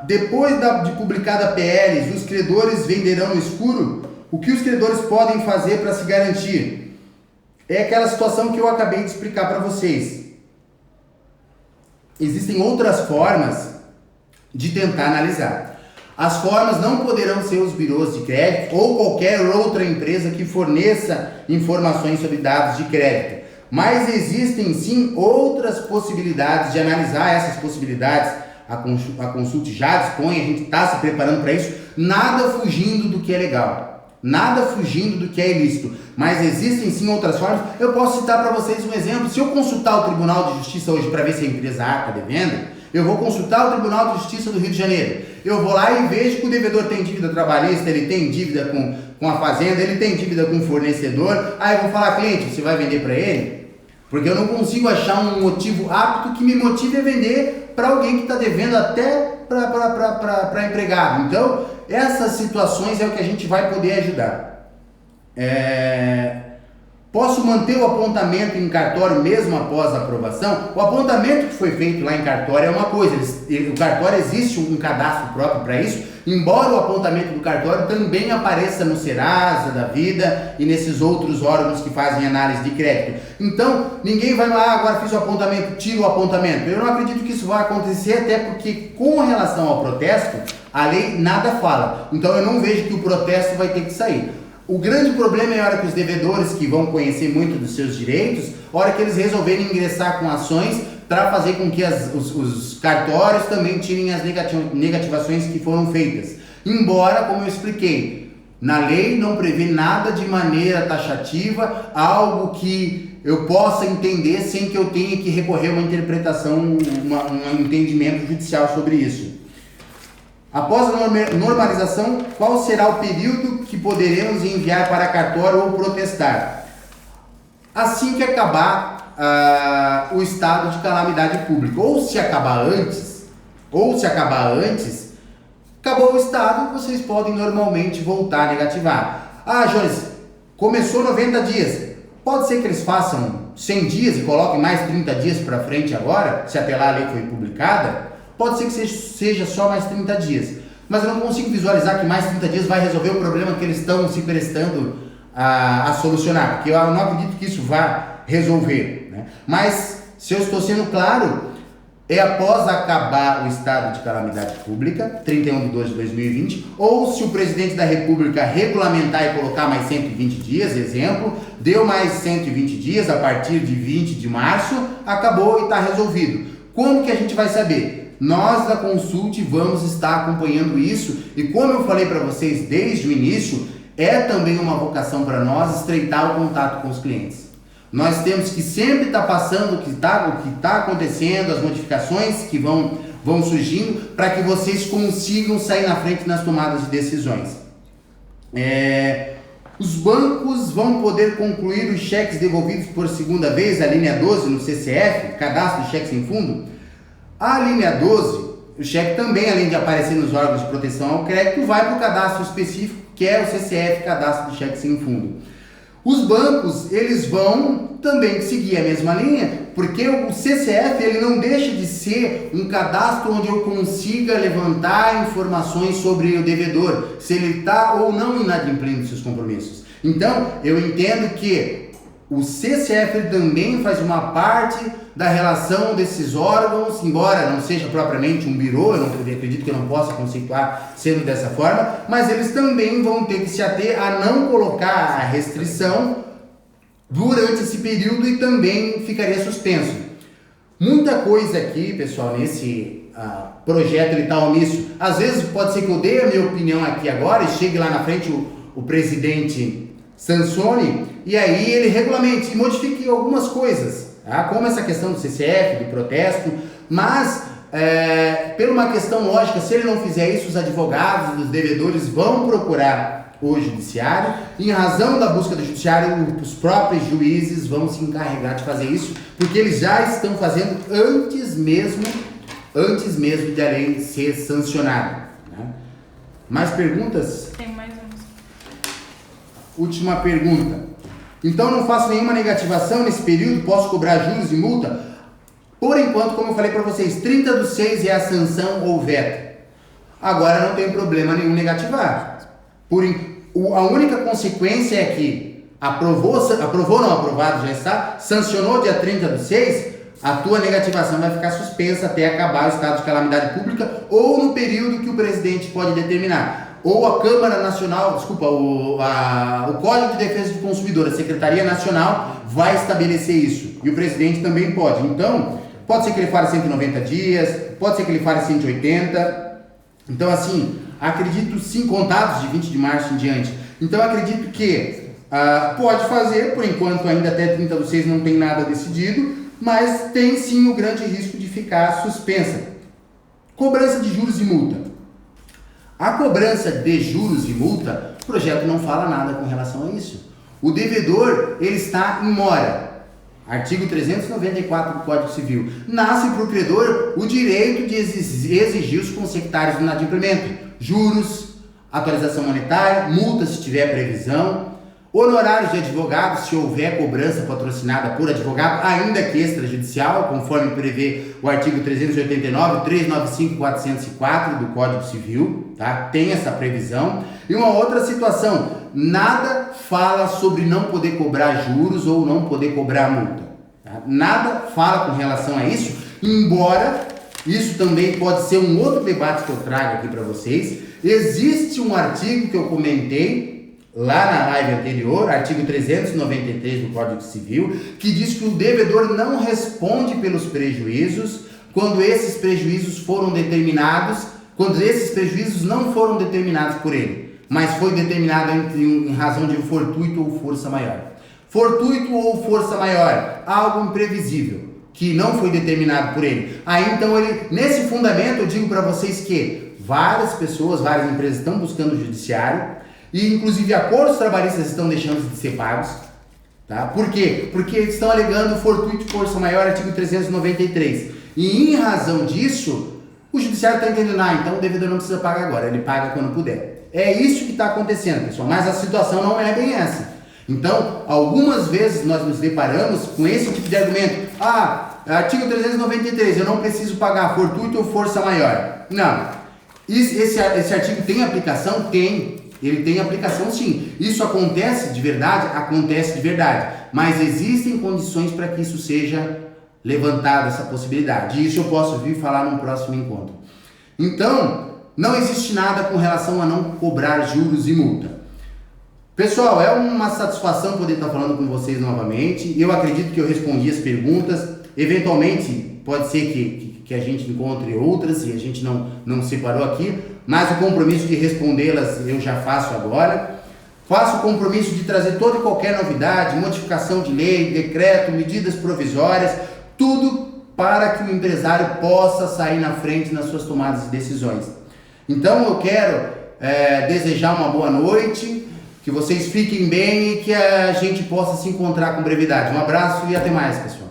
depois de publicada a PL, os credores venderão no escuro. O que os credores podem fazer para se garantir? É aquela situação que eu acabei de explicar para vocês. Existem outras formas de tentar analisar. As formas não poderão ser os birôs de crédito ou qualquer outra empresa que forneça informações sobre dados de crédito. Mas existem sim outras possibilidades de analisar essas possibilidades. A Consult já dispõe, a gente está se preparando para isso, nada fugindo do que é legal, nada fugindo do que é ilícito, mas existem sim outras formas. Eu posso citar para vocês um exemplo. Se eu consultar o Tribunal de Justiça hoje para ver se a empresa A está devendo, eu vou consultar o Tribunal de Justiça do Rio de Janeiro, eu vou lá e vejo que o devedor tem dívida trabalhista, ele tem dívida com a fazenda, ele tem dívida com o fornecedor. Aí eu vou falar: cliente, você vai vender para ele? Porque eu não consigo achar um motivo apto que me motive a vender para alguém que está devendo até para empregado. Então, essas situações é o que a gente vai poder ajudar. Posso manter o apontamento em cartório mesmo após a aprovação? O apontamento que foi feito lá em cartório é uma coisa, o cartório existe um cadastro próprio para isso, embora o apontamento do cartório também apareça no Serasa da vida e nesses outros órgãos que fazem análise de crédito. Então, ninguém vai lá: agora fiz o apontamento, tira o apontamento. Eu não acredito que isso vai acontecer, até porque com relação ao protesto, a lei nada fala. Então eu não vejo que o protesto vai ter que sair. O grande problema é a hora que os devedores, que vão conhecer muito dos seus direitos, a hora que eles resolverem ingressar com ações para fazer com que os cartórios também tirem as negativações que foram feitas. Embora, como eu expliquei, na lei não prevê nada de maneira taxativa, algo que eu possa entender sem que eu tenha que recorrer a uma interpretação, um entendimento judicial sobre isso. Após a normalização, qual será o período que poderemos enviar para cartório ou protestar? Assim que acabar o estado de calamidade pública. Ou se acabar antes, acabou o estado, vocês podem normalmente voltar a negativar. Jones, começou 90 dias. Pode ser que eles façam 100 dias e coloquem mais 30 dias para frente agora, se até lá a lei foi publicada. Pode ser que seja só mais 30 dias, mas eu não consigo visualizar que mais 30 dias vai resolver o problema que eles estão se prestando a solucionar, porque eu não acredito que isso vá resolver, né? Mas, se eu estou sendo claro, é após acabar o estado de calamidade pública, 31 de 2 de 2020, ou se o presidente da República regulamentar e colocar mais 120 dias, exemplo, deu mais 120 dias a partir de 20 de março, acabou e está resolvido. Como que a gente vai saber? Nós da Consult vamos estar acompanhando isso, e como eu falei para vocês desde o início, é também uma vocação para nós estreitar o contato com os clientes. Nós temos que sempre estar passando o que está acontecendo, as modificações que vão surgindo, para que vocês consigam sair na frente nas tomadas de decisões. Os bancos vão poder concluir os cheques devolvidos por segunda vez, a linha 12 no CCF, Cadastro de Cheques Sem Fundo. A linha 12, o cheque também, além de aparecer nos órgãos de proteção ao crédito, vai para o cadastro específico, que é o CCF, Cadastro de Cheque Sem Fundo. Os bancos, eles vão também seguir a mesma linha, porque o CCF, ele não deixa de ser um cadastro onde eu consiga levantar informações sobre o devedor, se ele está ou não inadimplindo seus compromissos. Então, eu entendo que o CCF também faz uma parte da relação desses órgãos, embora não seja propriamente um birô, eu acredito que eu não possa conceituar sendo dessa forma, mas eles também vão ter que se ater a não colocar a restrição durante esse período e também ficaria suspenso. Muita coisa aqui, pessoal, nesse projeto ele está omisso. Às vezes pode ser que eu dê a minha opinião aqui agora e chegue lá na frente o presidente sancione e aí ele regulamente e modifique algumas coisas, tá? Como essa questão do CCF, do protesto, mas por uma questão lógica, se ele não fizer isso, os advogados, os devedores vão procurar o judiciário, e em razão da busca do judiciário, os próprios juízes vão se encarregar de fazer isso, porque eles já estão fazendo antes mesmo de a lei ser sancionada, né? Mais perguntas? Tem mais umas. Última pergunta. Então não faço nenhuma negativação nesse período, posso cobrar juros e multa? Por enquanto, como eu falei para vocês, 30/6 é a sanção ou veto. Agora não tem problema nenhum negativar. A única consequência é que aprovou não aprovado, já está, sancionou dia 30/6, a tua negativação vai ficar suspensa até acabar o estado de calamidade pública ou no período que o presidente pode determinar. Ou a Câmara Nacional, o Código de Defesa do Consumidor, a Secretaria Nacional vai estabelecer isso. E o presidente também pode. Então, pode ser que ele fale 190 dias, pode ser que ele fale 180. Então, assim, acredito sim, contados de 20 de março em diante. Então, acredito que pode fazer, por enquanto ainda até 30/6 não tem nada decidido, mas tem sim o grande risco de ficar suspensa. Cobrança de juros e multa. A cobrança de juros e multa, o projeto não fala nada com relação a isso. O devedor, ele está em mora. Artigo 394 do Código Civil. Nasce para o credor o direito de exigir os consectários do inadimplemento. Juros, atualização monetária, multa se tiver previsão, honorários de advogado, se houver cobrança patrocinada por advogado, ainda que extrajudicial, conforme prevê o artigo 389, 395 e 404 do Código Civil, tá? Tem essa previsão. E uma outra situação, nada fala sobre não poder cobrar juros ou não poder cobrar multa, tá? Nada fala com relação a isso, embora isso também pode ser um outro debate que eu trago aqui para vocês. Existe um artigo que eu comentei lá na live anterior, artigo 393 do Código Civil, que diz que o devedor não responde pelos prejuízos quando esses prejuízos foram determinados, quando esses prejuízos não foram determinados por ele, mas foi determinado em razão de fortuito ou força maior. Fortuito ou força maior, algo imprevisível, que não foi determinado por ele. Aí então, nesse fundamento, eu digo para vocês que várias pessoas, várias empresas estão buscando o judiciário, e inclusive acordos trabalhistas estão deixando de ser pagos, tá? Por quê? Porque eles estão alegando fortuito e força maior, artigo 393. E em razão disso, o judiciário está entendendo, então o devedor não precisa pagar agora, ele paga quando puder. É isso que está acontecendo, pessoal, mas a situação não é bem essa. Então, algumas vezes nós nos deparamos com esse tipo de argumento. Artigo 393, eu não preciso pagar fortuito ou força maior. Não. Esse artigo tem aplicação? Tem. Ele tem aplicação sim. Isso acontece de verdade? Acontece de verdade. Mas existem condições para que isso seja levantado, essa possibilidade. E isso eu posso vir falar num próximo encontro. Então, não existe nada com relação a não cobrar juros e multa. Pessoal, é uma satisfação poder estar falando com vocês novamente. Eu acredito que eu respondi as perguntas. Eventualmente, pode ser que a gente encontre outras e a gente não separou aqui, mas o compromisso de respondê-las eu já faço agora. Faço o compromisso de trazer toda e qualquer novidade, modificação de lei, decreto, medidas provisórias, tudo para que o empresário possa sair na frente nas suas tomadas de decisões. Então eu quero desejar uma boa noite, que vocês fiquem bem e que a gente possa se encontrar com brevidade. Um abraço e até mais, pessoal.